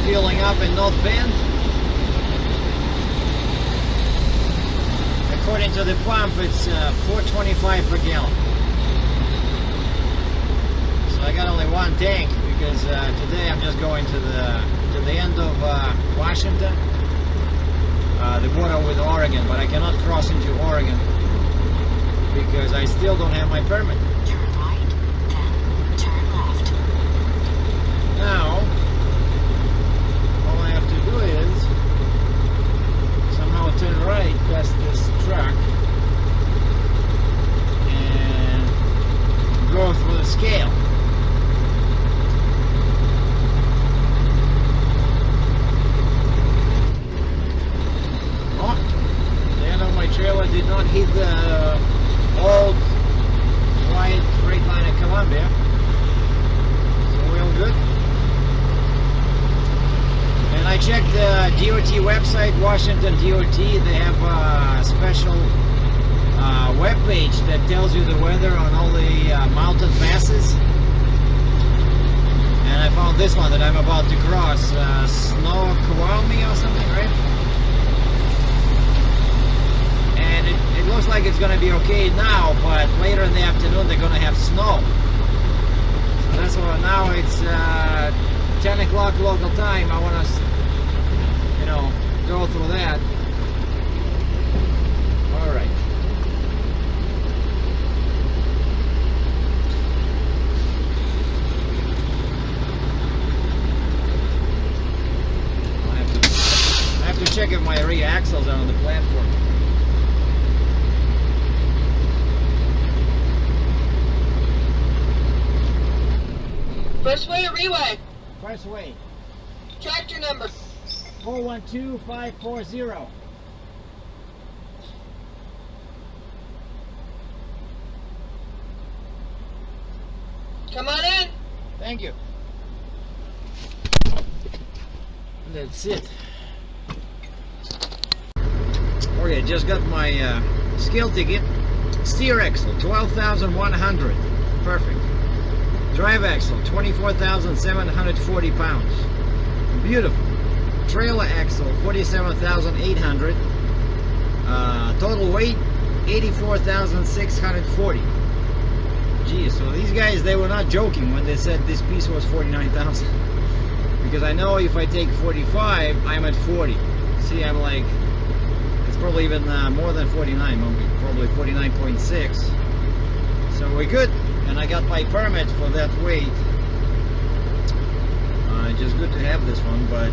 filling up in North Bend. According to the pump, it's 4.25 per gallon. So I got only one tank because today I'm just going to the end of Washington, the border with Oregon, but I cannot cross into Oregon because I still don't have my permit. Turn right, then turn left. Now, all I have to do is somehow turn right past this truck and go through the scale. Oh, the end of my trailer did not hit the old white Freightliner Columbia, so we're all good. And I checked the DOT website, Washington DOT. They have a special web page that tells you the weather on all the mountain passes. And I found this one that I'm about to cross, Snoqualmie or something, right? And it looks like it's going to be okay now, but later in the afternoon they're going to have snow. So that's why now it's 10 o'clock local time. I want to, go through that. All right. I have to check if my rear axles are on the platform. First way or reway? First way. Tractor number. 412540. Come on in. Thank you. That's it. Okay, just got my scale ticket. Steer axle 12,100. Perfect. Drive axle 24,740 pounds. Beautiful. Trailer axle 47,800. Total weight 84,640. Geez, so these guys, they were not joking when they said this piece was 49,000. Because I know if I take 45, I'm at 40. See, I'm like, it's probably even more than 49, probably 49.6. So we're good, and I got my permit for that weight. Just good to have this one, but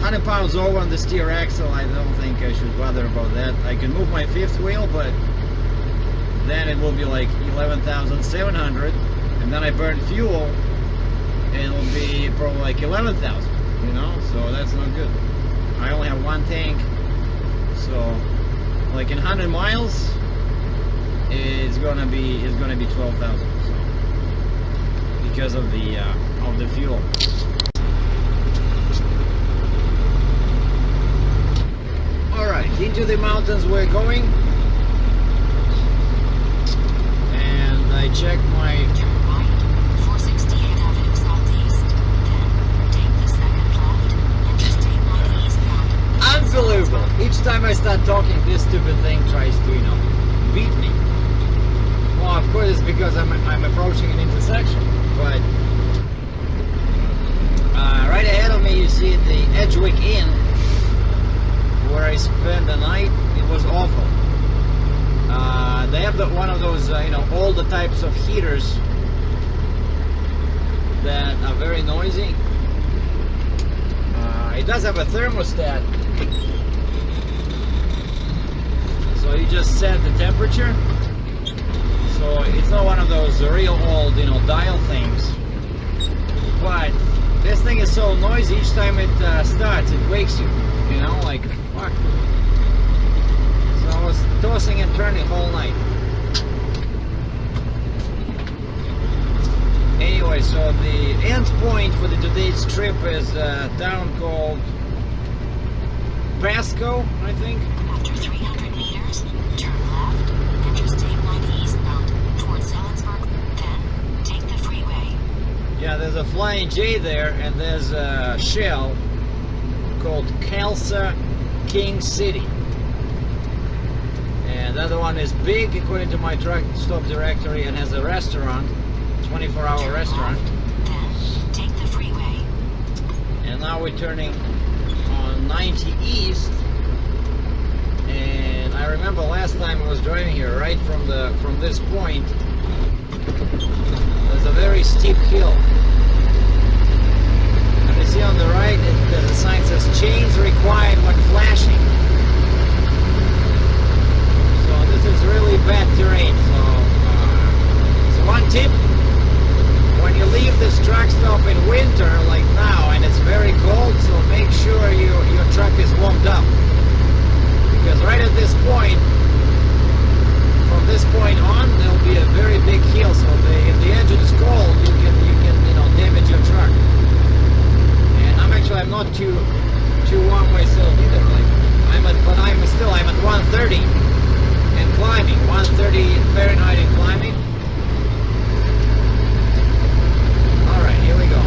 100 pounds over on the steer axle, I don't think I should bother about that. I can move my fifth wheel, but then it will be like 11,700, and then I burn fuel, and it'll be probably like 11,000, so that's not good. I only have one tank, so like in 100 miles, it's gonna be 12,000, so, because of the fuel. Alright, into the mountains we're going, and I checked my... Turn right, 468 Avenue Southeast. Then take the second left, Interstate 1 eastbound. Unbelievable! Each time I start talking, this stupid thing tries to, beat me. Well, of course it's because I'm approaching an intersection, but right ahead of me you see the Edgewick Inn, where I spent the night. It was awful. They have one of those, older types of heaters that are very noisy. It does have a thermostat, so you just set the temperature. So it's not one of those real old, dial things. But this thing is so noisy. Each time it starts, it wakes you. Like, fuck. So I was tossing and turning all night. Anyway, so the end point for today's trip is a town called Pasco, I think. After 300 meters, turn left, Interstate 1 eastbound towards Sellersburg, then take the freeway. Yeah, there's a Flying J there, and there's a shell called Kelsa King City. And the other one is big, according to my truck stop directory, and has a restaurant, 24-hour Turn restaurant. left, then take the freeway. And now we're turning on 90 East. And I remember last time I was driving here, right from this point, there's a very steep hill. And you see on the right, the sign says chains required when flashing. So this is really bad terrain. So one tip: when you leave this truck stop in winter, like now, and it's very cold, so make sure your truck is warmed up. Because right at this point, from this point on, there'll be a very big hill. So if the engine is cold, you can damage your truck. And I'm not too warm myself either. Like I'm at 130 and climbing, 130 Fahrenheit and climbing. All right, here we go.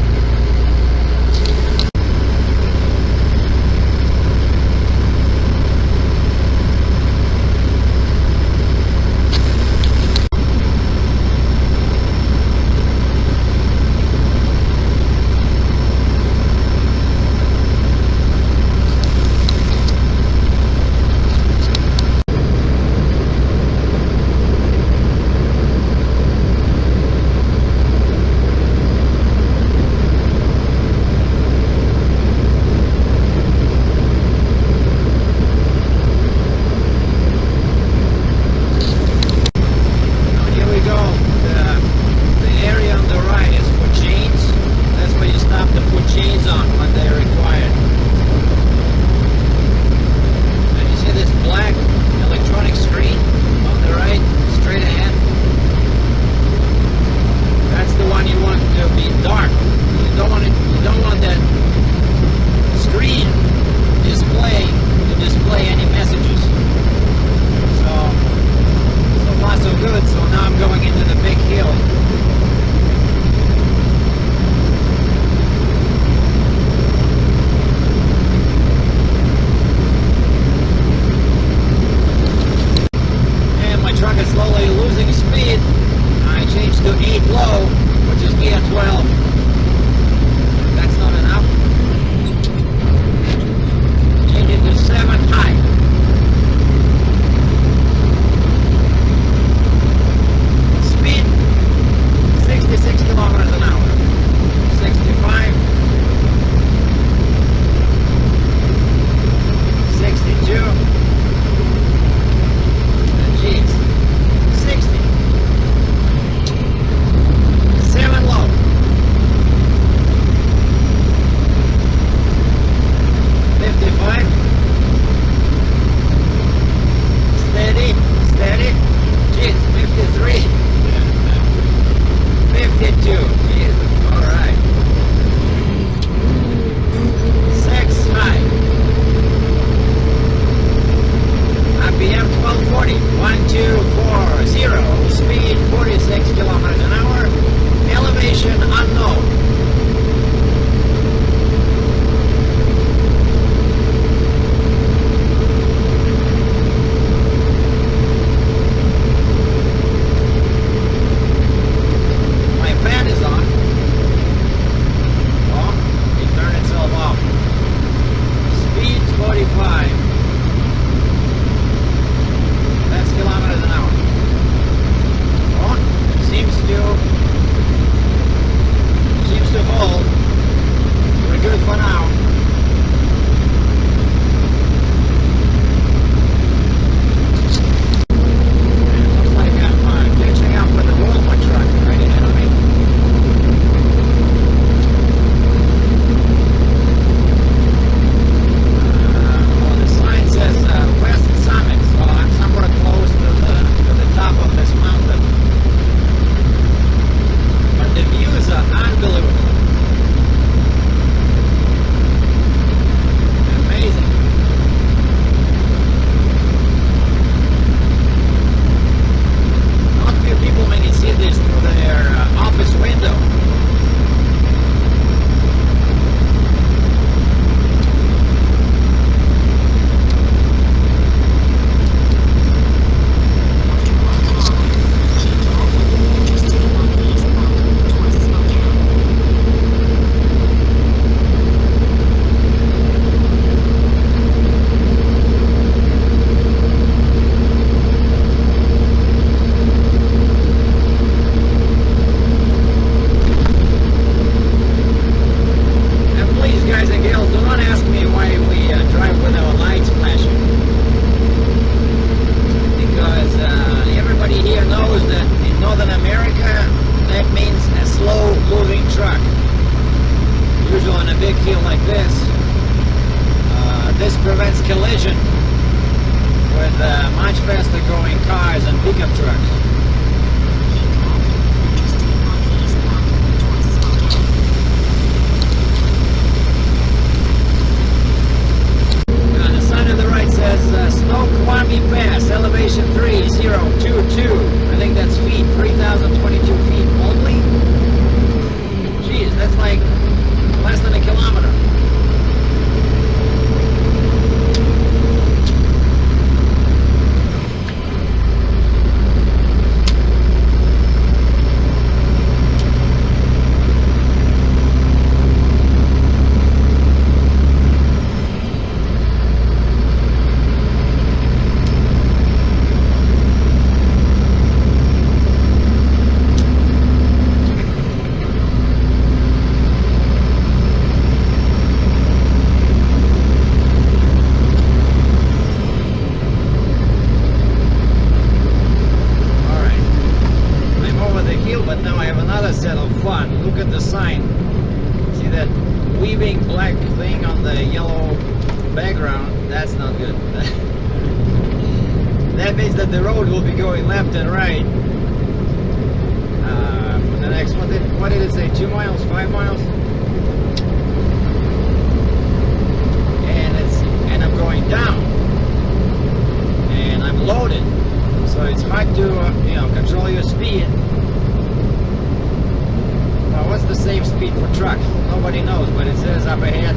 cars and pickup trucks. Keep left, interstate 90 eastbound towards Spokane. On the sign on the right says Snoqualmie Pass, elevation 3022. I think that's feet, 3,022 feet only. Jeez, that's like less than a kilometer. But now I have another set of fun. Look at the sign. See that weaving black thing on the yellow background? That's not good. That means that the road will be going left and right. For the next, what did it say? 2 miles? 5 miles? And I'm going down. And I'm loaded. So it's hard to control your speed. What's the safe speed for trucks? Nobody knows, but it says up ahead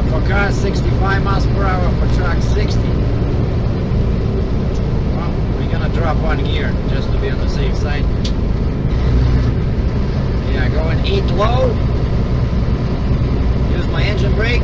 for cars 65 miles per hour, for trucks 60. Well, we're gonna drop 1 gear just to be on the safe side. Yeah, going 8 low. Use my engine brake.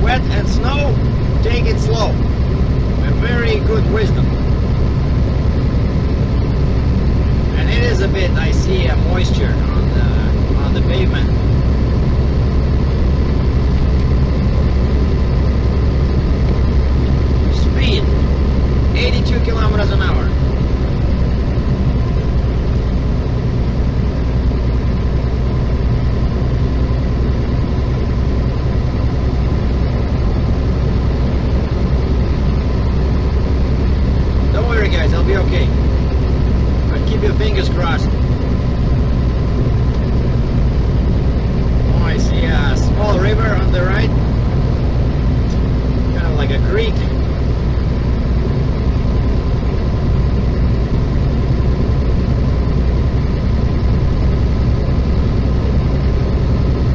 Wet and snow, take it slow. A very good wisdom. And it is a bit, I see a moisture on the pavement. Speed 82 kilometers an hour. Guys, I'll be okay. But keep your fingers crossed. Oh, I see a small river on the right. Kind of like a creek.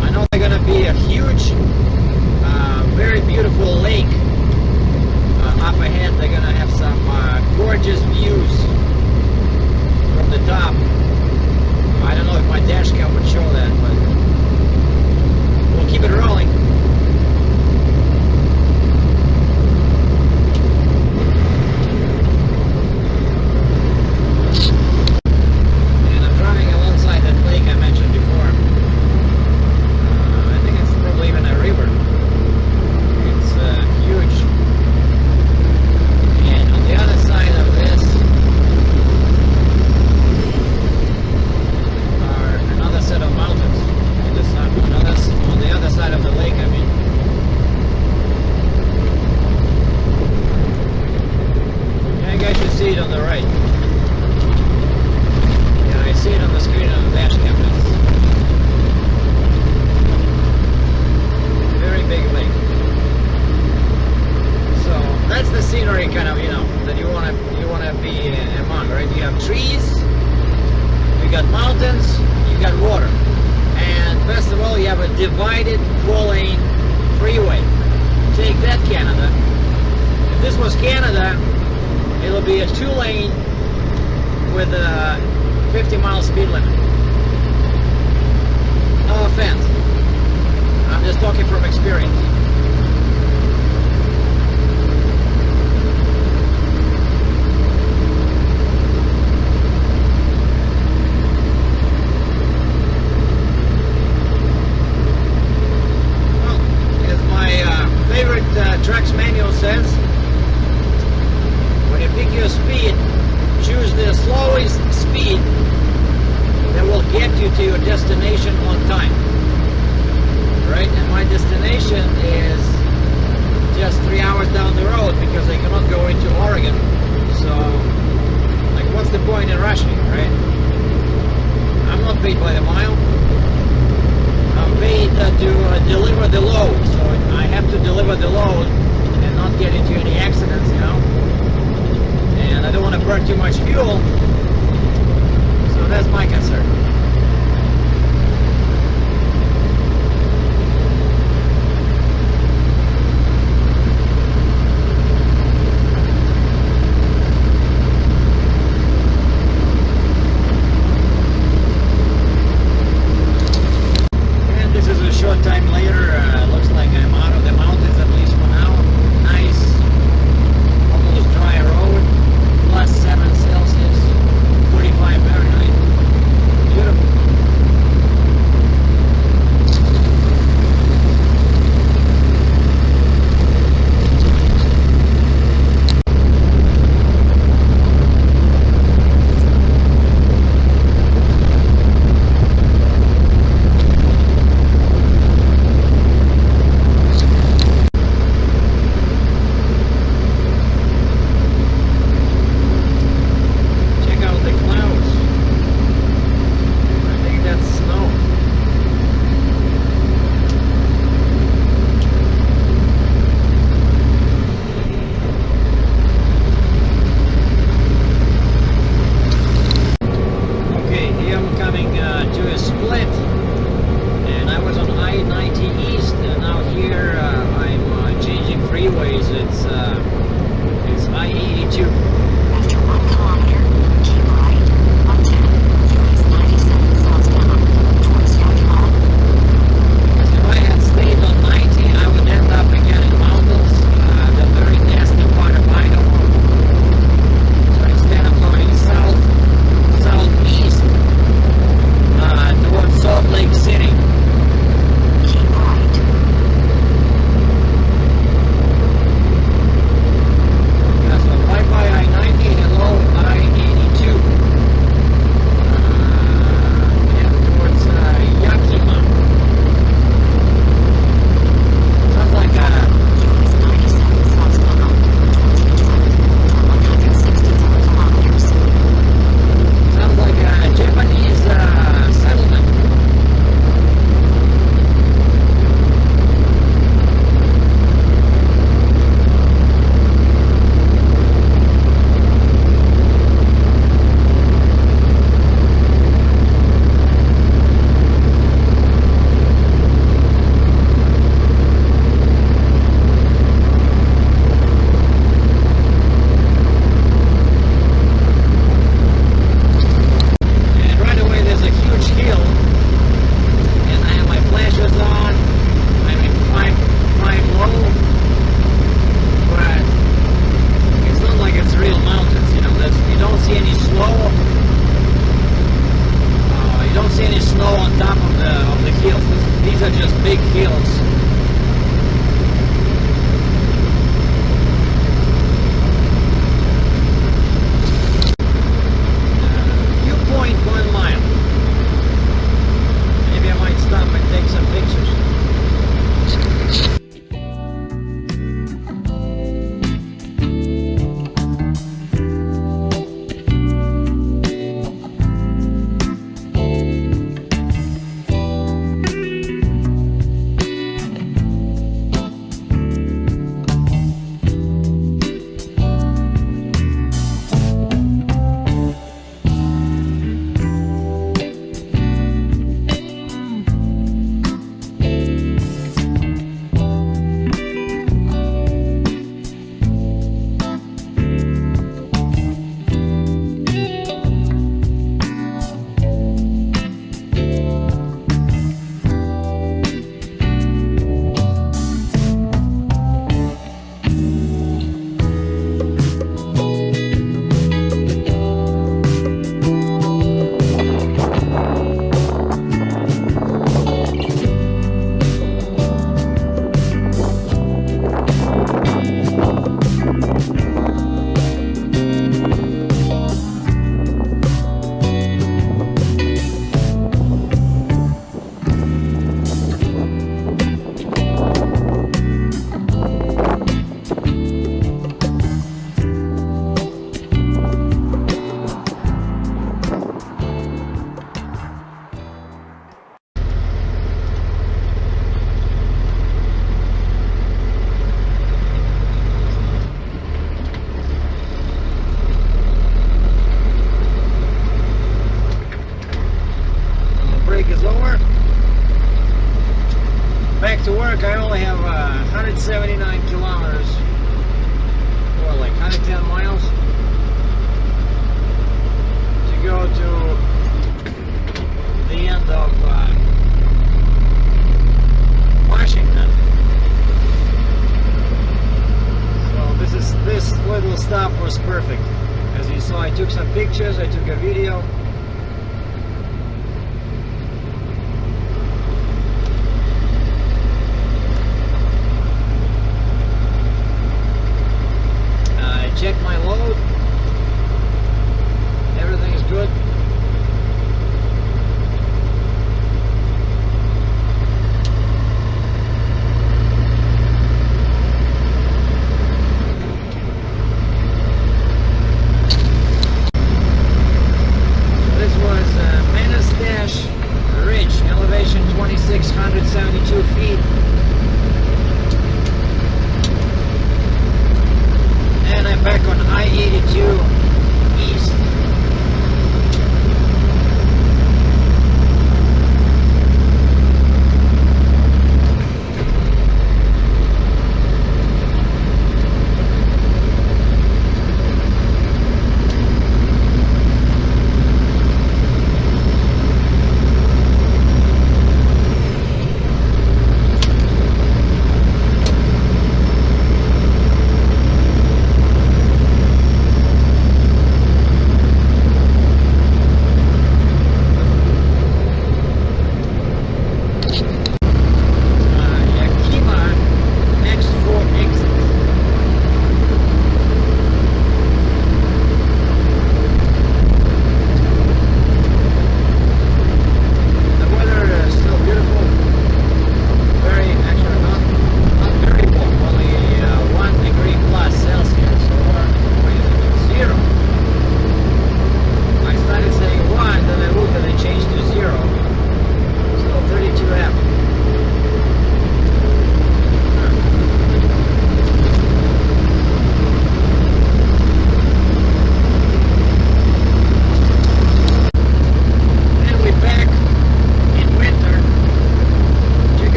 I know there's gonna be a huge, very beautiful lake up ahead. They're gonna have some gorgeous views from the top. I don't know if my dash cam would show that, but we'll keep it rolling. And I'm driving alongside that lake I mentioned before. I think it's probably even a river. It's huge. And on the other side of this are another set of mountains. On the other side of the lake, I mean. Yeah, you guys should see it on the right. Yeah, I see it on the screen on the dash cam. Very big lake. So that's the scenery kind of, that you wanna be among, right? You have trees, you got mountains, you got water, and best of all, you have a divided 4-lane freeway. Take that, Canada. If this was Canada, it'll be a 2-lane with a 50-mile speed limit. No offense. I'm just talking from experience. Trucks man destination is just 3 hours down the road because I cannot go into Oregon. So, like, what's the point in rushing, right? I'm not paid by the mile. I'm paid to deliver the load, so I have to deliver the load and not get into any accidents, you know. And I don't want to burn too much fuel, so that's my concern. Short time later, looks like I'm out of the mountains, at least for now. Nice, almost dry road, plus 7 Celsius, 45 Fahrenheit. Beautiful. It's I-82. After 1 kilometer, keep right. On 10, US 97 southbound towards Yakima. If I had stayed on 90, I would end up again in mountains, the very nasty part of Idaho. So instead of going southeast towards Salt Lake City. Keep right. Yeah, so bye-bye little stop was perfect. As you saw, I took some pictures, I took a video. I checked my load. Everything is good. Ridge, elevation 2,672 feet. And I'm back on I-82 East.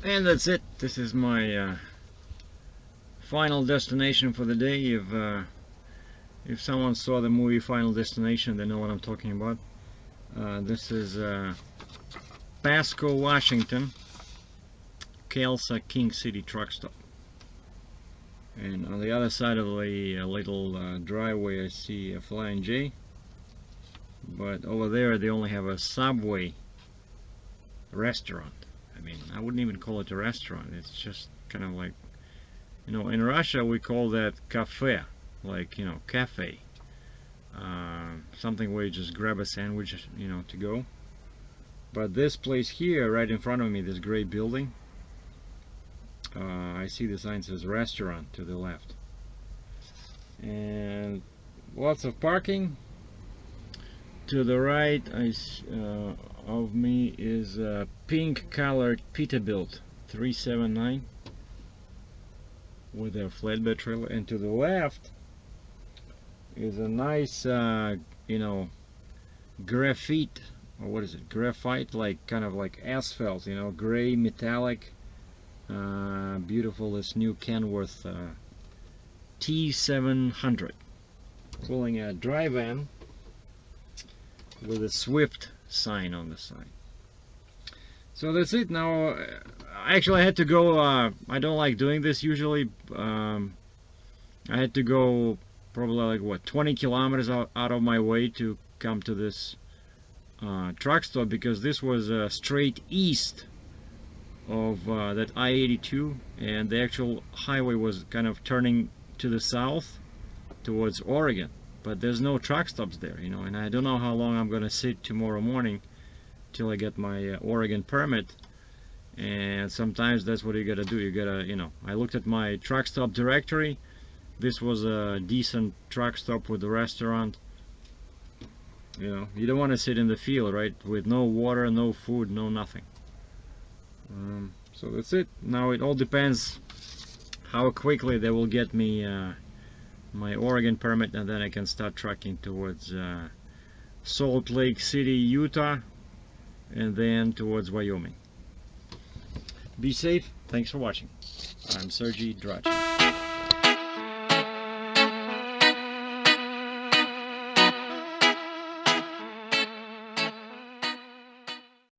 And that's it. This is my final destination for the day. If someone saw the movie Final Destination, they know what I'm talking about. This is Pasco, Washington, Kelsa King City truck stop. And on the other side of the little driveway, I see a Flying J. But over there, they only have a Subway restaurant. I mean, I wouldn't even call it a restaurant. It's just kind of like, you know, in Russia we call that cafe, like, you know, cafe. Something where you just grab a sandwich, you know, to go. But this place here, right in front of me, this gray building, I see the sign says restaurant to the left. And lots of parking. To the right of me is a pink colored Peterbilt 379 with a flatbed trailer, and to the left is a nice you know, graphite, or what is it, graphite, like kind of like asphalt, you know, gray metallic, beautiful, this new Kenworth T700, pulling a dry van with a Swift sign on the side. So that's it. Now actually I had to go, I don't like doing this usually. I had to go probably like what, 20 kilometers out of my way to come to this truck stop, because this was straight east of that I-82, and the actual highway was kind of turning to the south towards Oregon, but there's no truck stops there, you know, and I don't know how long I'm gonna sit tomorrow morning till I get my Oregon permit. And sometimes that's what you gotta do. You gotta, you know, I looked at my truck stop directory. This was a decent truck stop with a restaurant. You know, you don't want to sit in the field, right, with no water, no food, no nothing. So that's it. Now it all depends how quickly they will get me my Oregon permit, and then I can start trucking towards Salt Lake City, Utah, and then towards Wyoming. Be safe. Thanks for watching. I'm Sergie Dratchev.